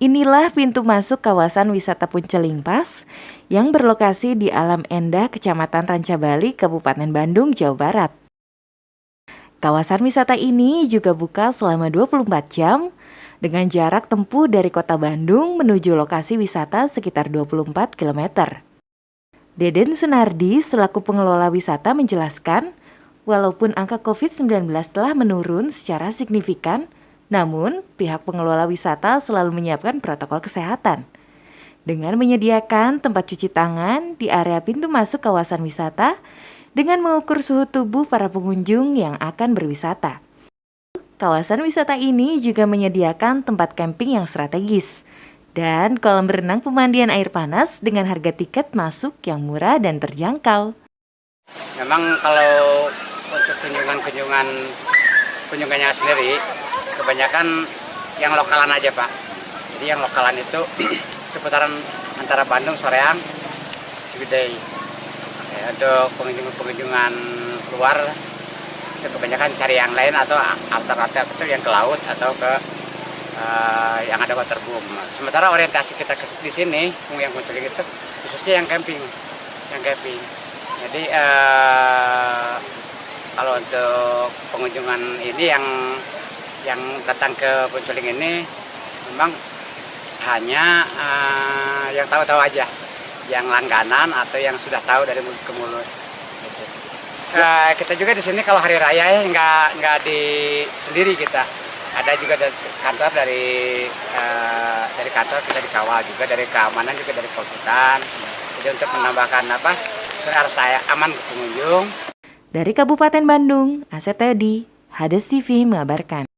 Inilah pintu masuk kawasan wisata Punceling Pas yang berlokasi di Alam Endah, Kecamatan Rancabali, Kabupaten Bandung, Jawa Barat. Kawasan wisata ini juga buka selama 24 jam dengan jarak tempuh dari kota Bandung menuju lokasi wisata sekitar 24 km. Deden Sunardi selaku pengelola wisata menjelaskan, walaupun angka COVID-19 telah menurun secara signifikan, namun, pihak pengelola wisata selalu menyiapkan protokol kesehatan dengan menyediakan tempat cuci tangan di area pintu masuk kawasan wisata dengan mengukur suhu tubuh para pengunjung yang akan berwisata. Kawasan wisata ini juga menyediakan tempat camping yang strategis dan kolam berenang pemandian air panas dengan harga tiket masuk yang murah dan terjangkau. Memang kalau untuk kunjungannya sendiri, kebanyakan yang lokalan aja Pak. Jadi yang lokalan itu seputaran antara Bandung, Soreang, Ciwidey. Ya, untuk pengunjungan luar itu kebanyakan cari yang lain atau alternatif itu yang ke laut atau ke yang ada waterboom. Sementara orientasi kita di sini yang Punceling itu khususnya yang camping. Jadi kalau untuk pengunjungan ini yang datang ke Punceling ini memang hanya yang tahu-tahu aja, yang langganan atau yang sudah tahu dari mulut ke mulut. Gitu. Kita juga di sini kalau hari raya ya nggak sendiri kita, ada juga dari kantor kita dikawal juga, dari keamanan juga dari Polhutan. Jadi untuk menambahkan rasa aman ke pengunjung. Dari Kabupaten Bandung, Asep Teddy, Hades TV mengabarkan.